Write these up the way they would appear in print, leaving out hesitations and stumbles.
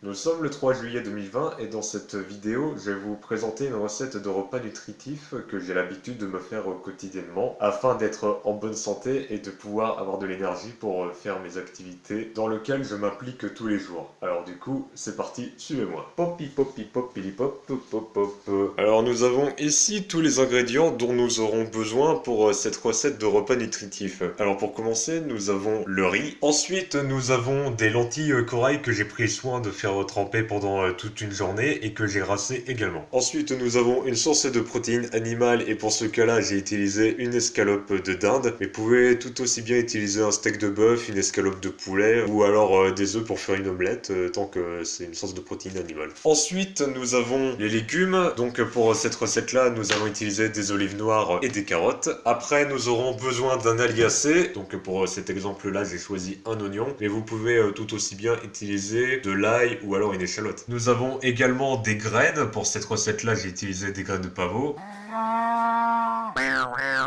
Nous sommes le 3 juillet 2020 et dans cette vidéo, je vais vous présenter une recette de repas nutritif que j'ai l'habitude de me faire quotidiennement afin d'être en bonne santé et de pouvoir avoir de l'énergie pour faire mes activités dans lesquelles je m'implique tous les jours. Alors du coup, c'est parti, suivez-moi. Popi popi popili pop pop pop pop. Alors nous avons ici tous les ingrédients dont nous aurons besoin pour cette recette de repas nutritif. Alors pour commencer, nous avons le riz. Ensuite, nous avons des lentilles corail que j'ai pris soin de faire tremper pendant toute une journée et que j'ai rincé également. Ensuite, nous avons une source de protéines animales et pour ce cas-là, j'ai utilisé une escalope de dinde. Mais vous pouvez tout aussi bien utiliser un steak de bœuf, une escalope de poulet ou alors des œufs pour faire une omelette tant que c'est une source de protéines animales. Ensuite, nous avons les légumes. Donc pour cette recette-là, nous allons utiliser des olives noires et des carottes. Après, nous aurons besoin d'un aliacé. Donc pour cet exemple-là, j'ai choisi un oignon. Mais vous pouvez tout aussi bien utiliser de l'ail ou alors une échalote. Nous avons également des graines. Pour cette recette-là, j'ai utilisé des graines de pavot.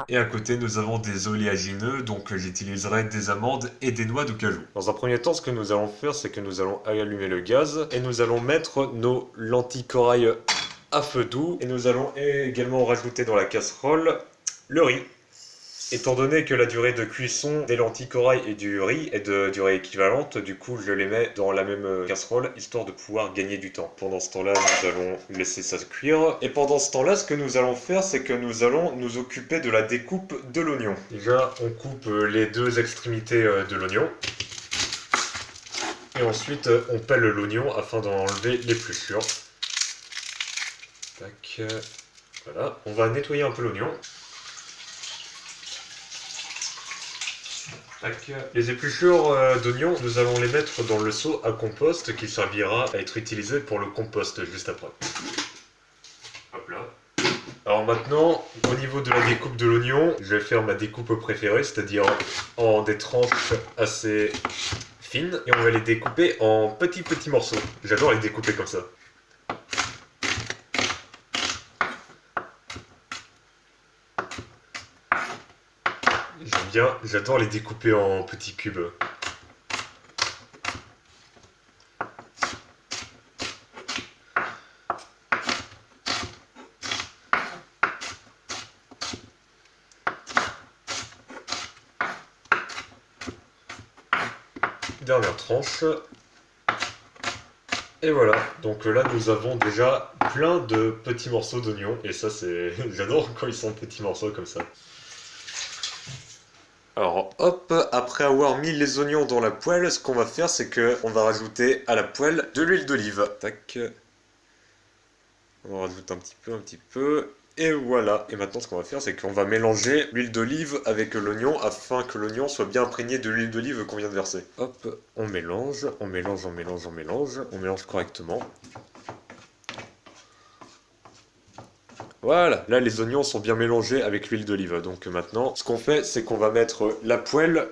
Et à côté, nous avons des oléagineux, donc j'utiliserai des amandes et des noix de cajou. Dans un premier temps, ce que nous allons faire, c'est que nous allons allumer le gaz et nous allons mettre nos lentilles corail à feu doux. Et nous allons également rajouter dans la casserole le riz. Étant donné que la durée de cuisson des lentilles corail et du riz est de durée équivalente, du coup je les mets dans la même casserole histoire de pouvoir gagner du temps. Pendant ce temps-là, nous allons laisser ça cuire. Et pendant ce temps-là, ce que nous allons faire, c'est que nous allons nous occuper de la découpe de l'oignon. Déjà, on coupe les deux extrémités de l'oignon. Et ensuite, on pèle l'oignon afin d'en enlever l'épluchure. Tac. Voilà. On va nettoyer un peu l'oignon. Les épluchures d'oignons, nous allons les mettre dans le seau à compost qui servira à être utilisé pour le compost juste après. Hop là. Alors maintenant, au niveau de la découpe de l'oignon, je vais faire ma découpe préférée, c'est-à-dire en des tranches assez fines, et on va les découper en petits morceaux. J'adore les découper comme ça. J'adore les découper en petits cubes. Dernière tranche. Et voilà, donc là nous avons déjà plein de petits morceaux d'oignons. Et ça c'est... j'adore quand ils sont petits morceaux comme ça. Alors hop, après avoir mis les oignons dans la poêle, ce qu'on va faire c'est que on va rajouter à la poêle de l'huile d'olive. Tac. On en rajoute un petit peu. Et voilà. Et maintenant ce qu'on va faire c'est qu'on va mélanger l'huile d'olive avec l'oignon afin que l'oignon soit bien imprégné de l'huile d'olive qu'on vient de verser. Hop, on mélange correctement. Voilà, là les oignons sont bien mélangés avec l'huile d'olive. Donc maintenant, ce qu'on fait, c'est qu'on va mettre la poêle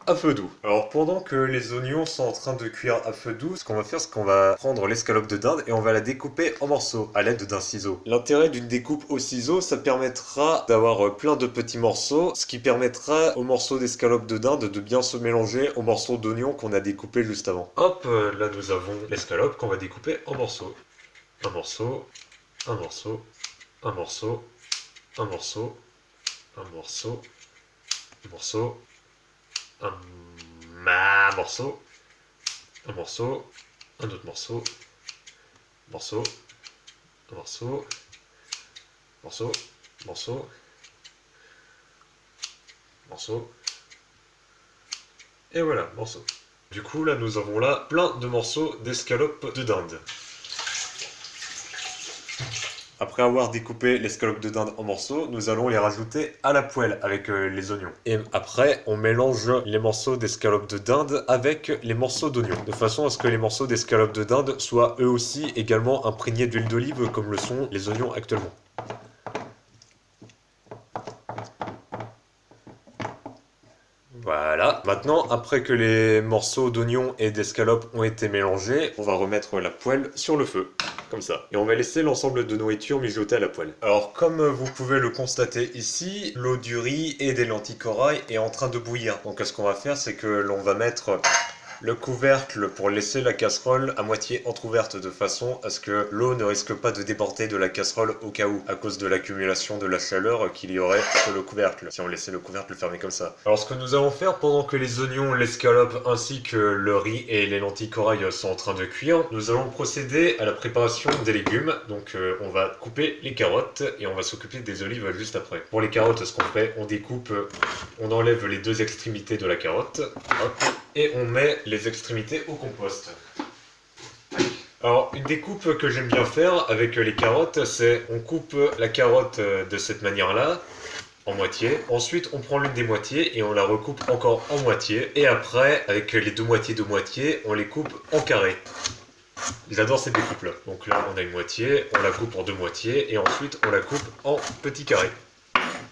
à feu doux. Alors pendant que les oignons sont en train de cuire à feu doux, ce qu'on va faire, c'est qu'on va prendre l'escalope de dinde et on va la découper en morceaux à l'aide d'un ciseau. L'intérêt d'une découpe au ciseau, ça permettra d'avoir plein de petits morceaux, ce qui permettra aux morceaux d'escalope de dinde de bien se mélanger aux morceaux d'oignons qu'on a découpés juste avant. Hop, là nous avons l'escalope qu'on va découper en morceaux. Un morceau, un morceau. Un morceau, un morceau, un morceau, un morceau, un morceau, un morceau, un autre morceau, morceau, un morceau, morceau, morceau, morceau, et voilà, morceau. Du coup, là, nous avons là plein de morceaux d'escalope de dinde. Après avoir découpé l'escalope de dinde en morceaux, nous allons les rajouter à la poêle avec les oignons. Et après, on mélange les morceaux d'escalope de dinde avec les morceaux d'oignons, de façon à ce que les morceaux d'escalope de dinde soient eux aussi également imprégnés d'huile d'olive comme le sont les oignons actuellement. Voilà. Maintenant, après que les morceaux d'oignon et d'escalope ont été mélangés, on va remettre la poêle sur le feu. Comme ça. Et on va laisser l'ensemble de nourriture mijoter à la poêle. Alors, comme vous pouvez le constater ici, l'eau du riz et des lentilles corail est en train de bouillir. Donc, ce qu'on va faire, c'est que l'on va mettre le couvercle pour laisser la casserole à moitié entrouverte de façon à ce que l'eau ne risque pas de déborder de la casserole au cas où, à cause de l'accumulation de la chaleur qu'il y aurait sur le couvercle, si on laissait le couvercle fermé comme ça. Alors ce que nous allons faire pendant que les oignons, l'escalope ainsi que le riz et les lentilles corail sont en train de cuire, nous allons procéder à la préparation des légumes. Donc on va couper les carottes et on va s'occuper des olives juste après. Pour les carottes, ce qu'on fait, on découpe, on enlève les deux extrémités de la carotte, hop, et on met les extrémités au compost. Alors, une découpe que j'aime bien faire avec les carottes, c'est on coupe la carotte de cette manière-là, en moitié. Ensuite, on prend l'une des moitiés et on la recoupe encore en moitié. Et après, avec les deux moitiés de moitié, on les coupe en carré. J'adore cette découpe-là. Donc là, on a une moitié, on la coupe en deux moitiés et ensuite, on la coupe en petits carrés.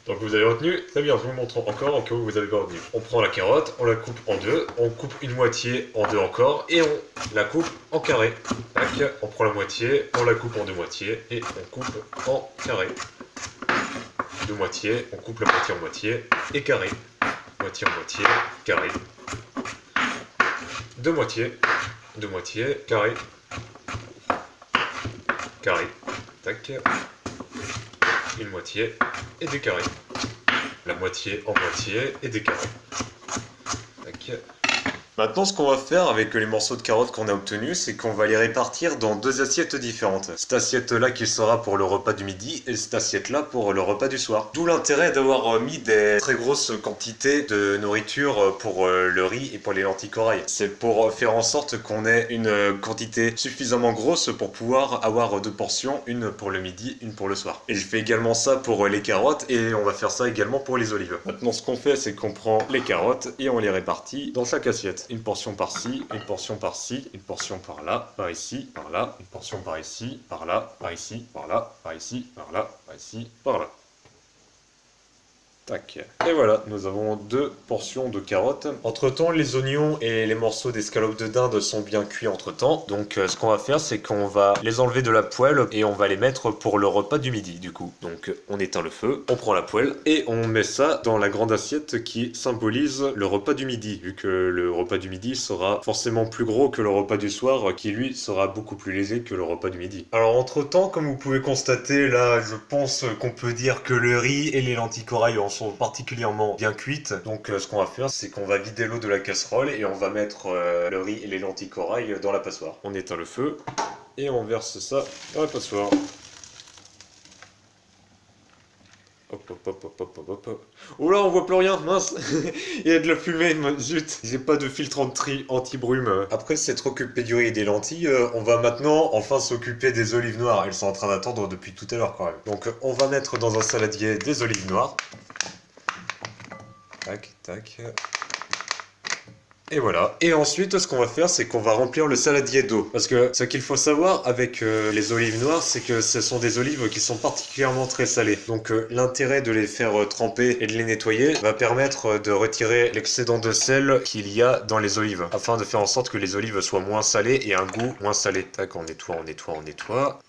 Donc vous avez retenu, très bien, je vous montre encore au cas où vous avez pas retenu. On prend la carotte, on la coupe en deux, on coupe une moitié en deux encore, et on la coupe en carré. Tac, on prend la moitié, on la coupe en deux moitiés, et on coupe en carré. Deux moitiés, on coupe la moitié en moitié, et carré. Moitié en moitié, carré. Deux moitiés, carré. Carré. Tac. Une moitié et des carrés. La moitié en moitié et des carrés. Tac. Maintenant, ce qu'on va faire avec les morceaux de carottes qu'on a obtenus, c'est qu'on va les répartir dans deux assiettes différentes. Cette assiette-là qui sera pour le repas du midi et cette assiette-là pour le repas du soir. D'où l'intérêt d'avoir mis des très grosses quantités de nourriture pour le riz et pour les lentilles corail. C'est pour faire en sorte qu'on ait une quantité suffisamment grosse pour pouvoir avoir deux portions, une pour le midi, une pour le soir. Et je fais également ça pour les carottes et on va faire ça également pour les olives. Maintenant, ce qu'on fait, c'est qu'on prend les carottes et on les répartit dans chaque assiette. Une portion par-ci, une portion par-ci, une portion par-là, par ici, par-là, une portion par ici, par-là, par ici, par-là, par ici, par-là, par ici, par-là. Tac. Et voilà, nous avons deux portions de carottes. Entre temps, les oignons et les morceaux d'escalope de dinde sont bien cuits entre temps. Donc ce qu'on va faire, c'est qu'on va les enlever de la poêle et on va les mettre pour le repas du midi du coup. Donc on éteint le feu, on prend la poêle et on met ça dans la grande assiette qui symbolise le repas du midi. Vu que le repas du midi sera forcément plus gros que le repas du soir qui lui sera beaucoup plus léger que le repas du midi. Alors entre temps, comme vous pouvez constater là, je pense qu'on peut dire que le riz et les lentilles corail en sont particulièrement bien cuites. Donc ce qu'on va faire, c'est qu'on va vider l'eau de la casserole et on va mettre le riz et les lentilles corail dans la passoire. On éteint le feu et on verse ça dans la passoire. Hop, hop, hop, hop, hop, hop, hop. Oh là, on voit plus rien, mince. Il y a de la fumée, zut. J'ai pas de filtre anti-brume. Après s'être occupé du riz et des lentilles, on va maintenant enfin s'occuper des olives noires. Elles sont en train d'attendre depuis tout à l'heure quand même. Donc on va mettre dans un saladier des olives noires. Tac, tac. Et voilà. Et ensuite, ce qu'on va faire, c'est qu'on va remplir le saladier d'eau. Parce que ce qu'il faut savoir avec les olives noires, c'est que ce sont des olives qui sont particulièrement très salées. Donc l'intérêt de les faire tremper et de les nettoyer va permettre de retirer l'excédent de sel qu'il y a dans les olives. Afin de faire en sorte que les olives soient moins salées et un goût moins salé. Tac, on nettoie, on nettoie, on nettoie.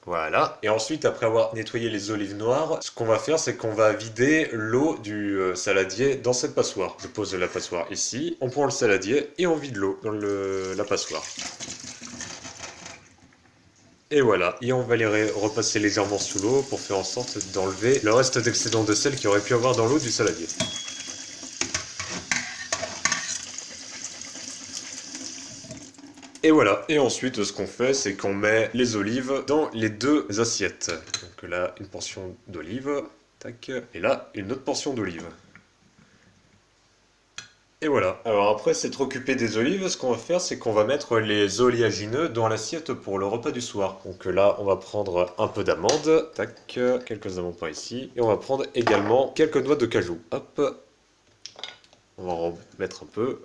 Voilà. Et ensuite, après avoir nettoyé les olives noires, ce qu'on va faire, c'est qu'on va vider l'eau du saladier dans cette passoire. Je pose la passoire ici, on prend le saladier et on vide l'eau dans la passoire. Et voilà. Et on va les repasser légèrement sous l'eau pour faire en sorte d'enlever le reste d'excédent de sel qu'il y aurait pu avoir dans l'eau du saladier. Et voilà. Et ensuite, ce qu'on fait, c'est qu'on met les olives dans les deux assiettes. Donc là, une portion d'olive. Tac. Et là, une autre portion d'olive. Et voilà. Alors après s'être occupé des olives, ce qu'on va faire, c'est qu'on va mettre les oléagineux dans l'assiette pour le repas du soir. Donc là, on va prendre un peu d'amandes. Tac. Quelques amandes par ici. Et on va prendre également quelques noix de cajou. Hop. On va en mettre un peu.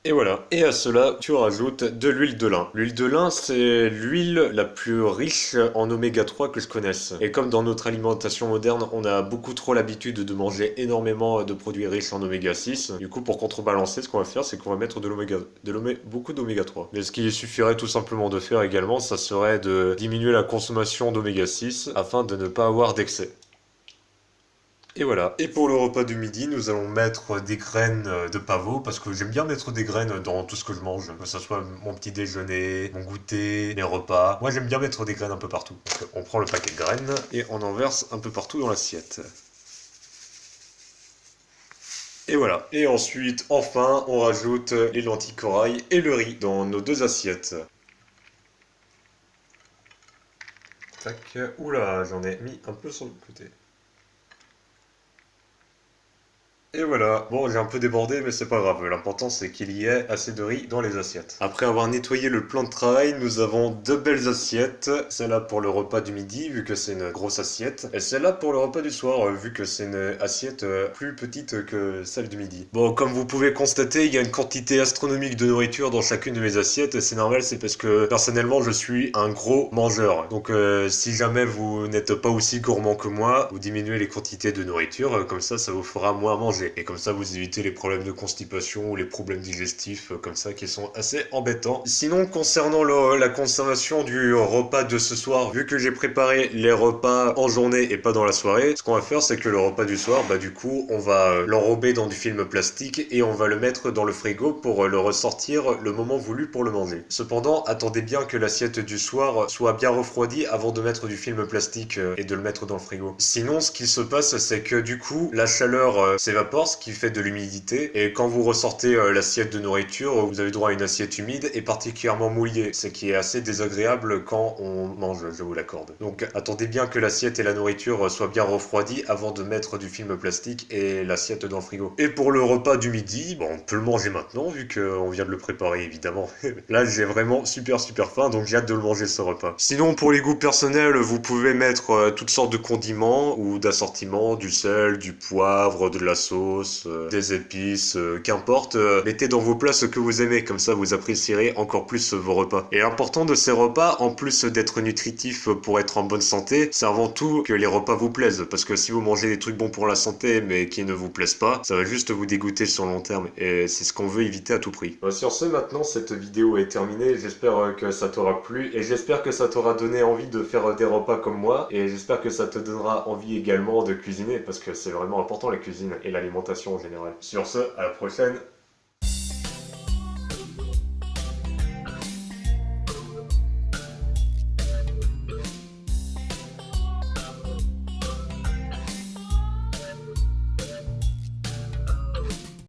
Et voilà. Et à cela, tu rajoutes de l'huile de lin. L'huile de lin, c'est l'huile la plus riche en oméga 3 que je connaisse. Et comme dans notre alimentation moderne, on a beaucoup trop l'habitude de manger énormément de produits riches en oméga 6. Du coup, pour contrebalancer, ce qu'on va faire, c'est qu'on va mettre beaucoup d'oméga 3. Mais ce qu'il suffirait tout simplement de faire également, ça serait de diminuer la consommation d'oméga 6 afin de ne pas avoir d'excès. Et voilà. Et pour le repas du midi, nous allons mettre des graines de pavot parce que j'aime bien mettre des graines dans tout ce que je mange, que ce soit mon petit déjeuner, mon goûter, mes repas. Moi, j'aime bien mettre des graines un peu partout. Donc, on prend le paquet de graines et on en verse un peu partout dans l'assiette. Et voilà. Et ensuite, enfin, on rajoute les lentilles corail et le riz dans nos deux assiettes. Tac. Oula, j'en ai mis un peu sur le côté. Et voilà, bon j'ai un peu débordé mais c'est pas grave, l'important c'est qu'il y ait assez de riz dans les assiettes. Après avoir nettoyé le plan de travail, nous avons deux belles assiettes, celle-là pour le repas du midi vu que c'est une grosse assiette, et celle-là pour le repas du soir vu que c'est une assiette plus petite que celle du midi. Bon comme vous pouvez constater, il y a une quantité astronomique de nourriture dans chacune de mes assiettes, et c'est normal, c'est parce que personnellement je suis un gros mangeur. Donc si jamais vous n'êtes pas aussi gourmand que moi, vous diminuez les quantités de nourriture, comme ça vous fera moins manger. Et comme ça, vous évitez les problèmes de constipation ou les problèmes digestifs comme ça qui sont assez embêtants. Sinon, concernant la conservation du repas de ce soir, vu que j'ai préparé les repas en journée et pas dans la soirée, ce qu'on va faire, c'est que le repas du soir, bah du coup, on va l'enrober dans du film plastique et on va le mettre dans le frigo pour le ressortir le moment voulu pour le manger. Cependant, attendez bien que l'assiette du soir soit bien refroidie avant de mettre du film plastique et de le mettre dans le frigo. Sinon, ce qui se passe, c'est que du coup, la chaleur s'évapore, ce qui fait de l'humidité, et quand vous ressortez l'assiette de nourriture, vous avez droit à une assiette humide et particulièrement mouillée, ce qui est assez désagréable quand on mange, je vous l'accorde. Donc attendez bien que l'assiette et la nourriture soient bien refroidies avant de mettre du film plastique et l'assiette dans le frigo. Et pour le repas du midi, bon, on peut le manger maintenant vu qu'on vient de le préparer évidemment. Là j'ai vraiment super faim, donc j'ai hâte de le manger ce repas. Sinon pour les goûts personnels, vous pouvez mettre toutes sortes de condiments ou d'assortiments, du sel, du poivre, de la sauce, des épices, qu'importe, mettez dans vos plats ce que vous aimez, comme ça vous apprécierez encore plus vos repas. Et l'important de ces repas, en plus d'être nutritifs pour être en bonne santé, c'est avant tout que les repas vous plaisent, parce que si vous mangez des trucs bons pour la santé mais qui ne vous plaisent pas, ça va juste vous dégoûter sur le long terme, et c'est ce qu'on veut éviter à tout prix. Sur ce, maintenant cette vidéo est terminée, j'espère que ça t'aura plu, et j'espère que ça t'aura donné envie de faire des repas comme moi, et j'espère que ça te donnera envie également de cuisiner, parce que c'est vraiment important la cuisine et l'alimentation en général. Sur ce, à la prochaine.